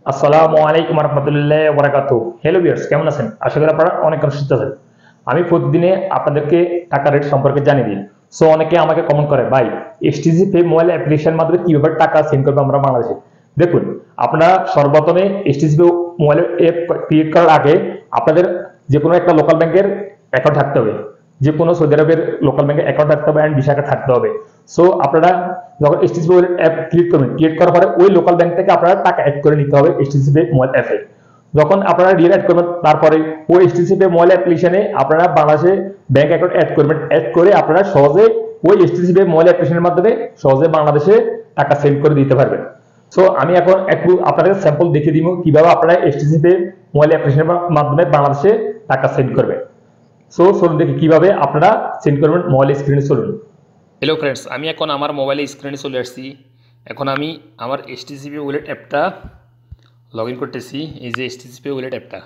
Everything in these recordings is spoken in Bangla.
আসসালামু আলাইকুম রহমতুল্লাহ ওবরাকাতু। হ্যালো ভিউয়ার্স, কেমন আছেন? আশা করি আপনারা অনেক সুস্থ আছেন। আমি প্রতিদিনে আপনাদেরকে টাকা রেট সম্পর্কে জানিয়ে দিই। সো অনেকে আমাকে কমেন্ট করে, ভাই এসটিসি পে মোবাইল অ্যাপ্লিকেশনের মাধ্যমে কিভাবে টাকা সেন্ড করবো আমরা বাংলাদেশে। দেখুন, আপনারা সর্বপ্রথমে STC pay mobile app create করার আগে আপনাদের যে কোনো একটা লোকাল ব্যাংকের অ্যাকাউন্ট থাকতে হবে। যে কোনো সৌদি আরবের লোকাল ব্যাংকের অ্যাকাউন্ট থাকতে হবে অ্যান্ড ভিসা কার্ড থাকতে হবে। সো আপনারা যখন এসটিসি পে অ্যাপ ক্রিয়েট করবেন, ক্রিয়েট করার পরে ওই লোকাল ব্যাংক থেকে আপনারা টাকা অ্যাড করে নিতে হবে এসটিসি পে মোবাইল অ্যাপে। যখন আপনারা রিয়েল অ্যাড করবেন, তারপরে ওই এসটিসি পে মোবাইল অ্যাপ্লিকেশনে আপনারা বাংলাদেশে ব্যাংক অ্যাকাউন্ট অ্যাড করবেন। অ্যাড করে আপনারা সহজে ওই এসটিসি পে মোবাইল অ্যাপ্লিকেশনের মাধ্যমে সহজে বাংলাদেশে টাকা সেন্ড করে দিতে পারবেন। সো আমি এখন একটু আপনাদের স্যাম্পল দেখিয়ে দিব কিভাবে আপনারা এসটিসি পে মোবাইল অ্যাপ্লিকেশনের মাধ্যমে বাংলাদেশে টাকা সেন্ড করবেন। সো চলুন দেখি কিভাবে আপনারা সেন্ড করবেন। মোবাইল স্ক্রিনে চলুন। হ্যালো ফ্রেন্ডস, আমি এখন আমার মোবাইলে স্ক্রিনে চলে আসছি। এখন আমি আমার এসটিসিপি ওয়ালেট অ্যাপটা লগ ইন করতেছি। এই যে এসটিসিপি ওয়ালেট অ্যাপটা,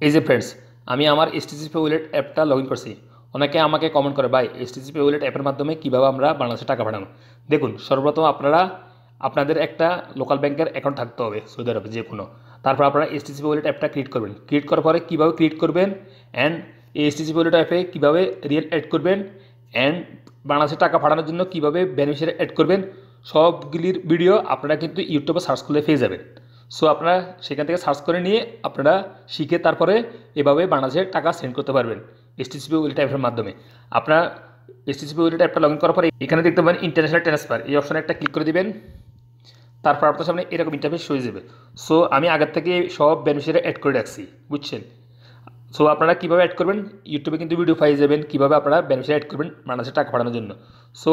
এই যে ফ্রেন্ডস, আমি আমার এসটিসিপি ওয়ালেট অ্যাপটা লগ ইন করছি। অনেকে আমাকে কমেন্ট করে, ভাই এসটিসিপি ওয়ালেট অ্যাপের মাধ্যমে কীভাবে আমরা বাংলাদেশে টাকা পাঠানো। দেখুন, সর্বপ্রথম আপনাদের একটা লোকাল ব্যাংকের অ্যাকাউন্ট থাকতে হবে সৌদি আরবে যে কোনো। তারপর আপনারা এসটিসিপি ওয়ালেট অ্যাপটা ক্রিয়েট করবেন। ক্রিয়েট করার পরে কীভাবে ক্রিয়েট করবেন অ্যান্ড এই এসটিসিপি ওয়ালেট অ্যাপে কীভাবে রিয়েল অ্যাড করবেন অ্যান্ড বাংলাদেশে টাকা পাঠানোর জন্য কীভাবে বেনিফিশিয়ারি অ্যাড করবেন, সবগুলির ভিডিও আপনারা কিন্তু ইউটিউবে সার্চ করলে পেয়ে যাবেন। সো আপনারা সেখান থেকে সার্চ করে নিয়ে আপনারা শিখে তারপরে এভাবে বাংলাদেশে টাকা সেন্ড করতে পারবেন এসটিসিপি ওয়ালেট অ্যাপের মাধ্যমে। আপনার এসটিসিপি ওয়ালেট অ্যাপটা লগ ইন করার পরে এখানে দেখতে পাবেন ইন্টারন্যাশনাল ট্রান্সফার, এই অপশানে একটা ক্লিক করে দিবেন। তারপর আপনার সামনে এরকম ইন্টারফেস হয়ে যাবে। সো আমি আগের থেকে সব বেনিফিশিয়ারি অ্যাড করে রাখছি, বুঝছেন। সো আপনারা কীভাবে অ্যাড করবেন, ইউটিউবে কিন্তু ভিডিও পেয়ে যাবেন কীভাবে আপনারা বেনিফিশিয়ারি অ্যাড করবেন বাংলাদেশে টাকা পাঠানোর জন্য। সো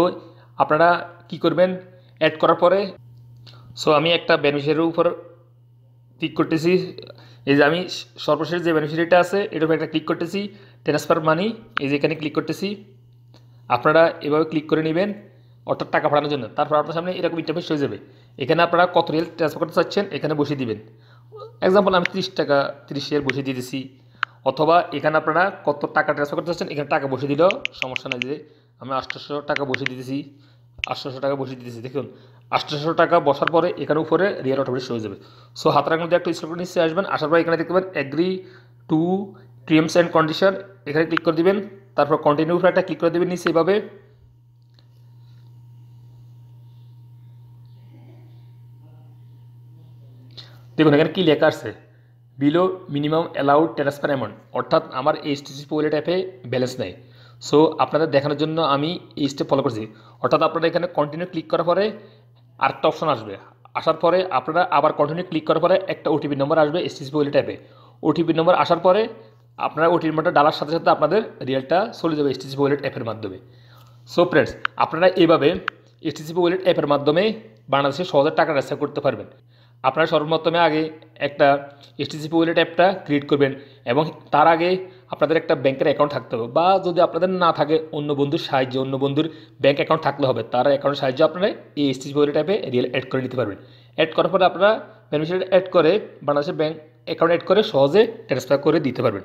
আপনারা কী করবেন, অ্যাড করার পরে আমি একটা বেনিফিশিয়ারির উপর ক্লিক করতেছি। এই যে আমি সর্বশেষ যে বেনিফিশিয়ারিটা আছে এটার উপর একটা ক্লিক করতেছি, ট্রান্সফার মানি, এই যে এখানে ক্লিক করতেছি। আপনারা এভাবে ক্লিক করে নেবেন অর্থাৎ টাকা পাঠানোর জন্য। তারপর আপনার সামনে এরকম ইন্টারফেস হয়ে যাবে। এখানে আপনারা কত রিয়েল ট্রান্সফার করতে চাচ্ছেন এখানে বসিয়ে দিবেন। এক্সাম্পল আমি 30 টাকা 30 রিয়াল বসিয়ে দিয়ে দিচ্ছি। অথবা এখানে আপনারা কত টাকা ট্রান্সফার করতে চাচ্ছেন এখানে টাকা বসিয়ে দিলেও সমস্যা নেই। যে আমি 800 টাকা বসিয়ে দিতেছি, 800 টাকা বসিয়ে দিতেছি। দেখুন, 800 টাকা বসার পরে এখানে উপরে রিয়াল অটোমেটিক হয়ে যাবে। সো হাতের আঙুল দিয়ে একটু স্ক্রল করে নিচে আসবেন। আসার পরে এখানে দেখতে পাবেন agree to terms and condition, এখানে ক্লিক করে দিবেন। তারপর কন্টিনিউ উপরে একটা ক্লিক করে দেবেন নিচে এভাবে। দেখুন এখানে কী লেখা আছে, below minimum allowed transfer amount, অর্থাৎ আমার এই এসটিসিপি ওয়ালেট অ্যাপে ব্যালেন্স নেই। সো আপনাদের দেখানোর জন্য আমি এই স্টেপ ফলো করছি। অর্থাৎ আপনারা এখানে কন্টিনিউ ক্লিক করার পরে আরেকটা অপশন আসবে। আসার পরে আপনারা আবার কন্টিনিউ ক্লিক করার পরে একটা ওটিপি নম্বর আসবে এসটিসিপি ওয়ালেট অ্যাপে। ওটিপি নম্বর আসার পরে আপনারা ওটিপি নম্বরটা ডালার সাথে সাথে আপনাদের রিয়েলটা চলে যাবে এসটিসিপি ওয়ালেট অ্যাপের মাধ্যমে। সো ফ্রেন্ডস, আপনারা এইভাবে এসটিসিপি ওয়ালেট অ্যাপের মাধ্যমে বাংলাদেশে সহজে টাকা ট্রান্সফার করতে পারবেন। আপনারা সর্বপ্রথমে আগে একটা এসটিসিপি ওয়ালেট অ্যাপটা ক্রিয়েট করবেন এবং তার আগে আপনাদের একটা ব্যাংকের অ্যাকাউন্ট থাকতে হবে, বা যদি আপনাদের না থাকে অন্য বন্ধুর সাহায্যে, অন্য বন্ধুর ব্যাংক অ্যাকাউন্ট থাকলে হবে, তার অ্যাকাউন্টের সাহায্যে আপনারা এই এসটিসিপি ওয়ালেট অ্যাপে রিয়েল অ্যাড করে নিতে পারবেন। অ্যাড করার পরে আপনারা বেনিফিশিয়ারি অ্যাড করে বাংলাদেশের ব্যাংক অ্যাকাউন্ট অ্যাড করে সহজে ট্রান্সফার করে দিতে পারবেন।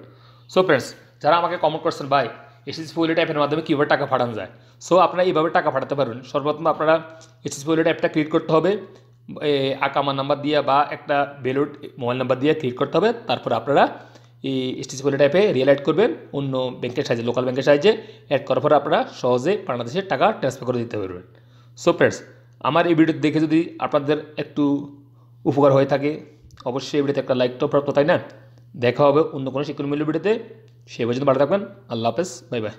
সো ফ্রেন্ডস, যারা আমাকে কমেন্ট করছেন, ভাই এসটিসিপি ওয়ালেট অ্যাপের মাধ্যমে কীভাবে টাকা পাঠানো যায়, সো আপনারা এইভাবে টাকা পাঠাতে পারবেন। সর্বপ্রথম আপনারা এসটিসিপি ওয়ালেট অ্যাপটা ক্রিয়েট করতে হবে, আকামা নাম্বার দিয়ে বা একটা ভ্যালিড মোবাইল নাম্বার দিয়ে ক্লিক করতে হবে। তারপর আপনারা এই এসটিসি ওয়ালেট অ্যাপে রিয়েল অ্যাড করবেন অন্য ব্যাংকের সাহায্যে, লোকাল ব্যাংকের সাহায্যে। অ্যাড করার পর আপনারা সহজে বাংলাদেশে টাকা ট্রান্সফার করে দিতে পারবেন। সো ফ্রেন্ডস, আমার এই ভিডিও দেখে যদি আপনাদের একটু উপকার হয়ে থাকে অবশ্যই এই ভিডিওতে একটা লাইক তো প্রাপ্ত, তাই না? দেখা হবে অন্য কোনো শিক্ষণমূল্য ভিডিওতে। সে পর্যন্ত ভালো থাকবেন। আল্লাহ হাফেজ, বাই বাই।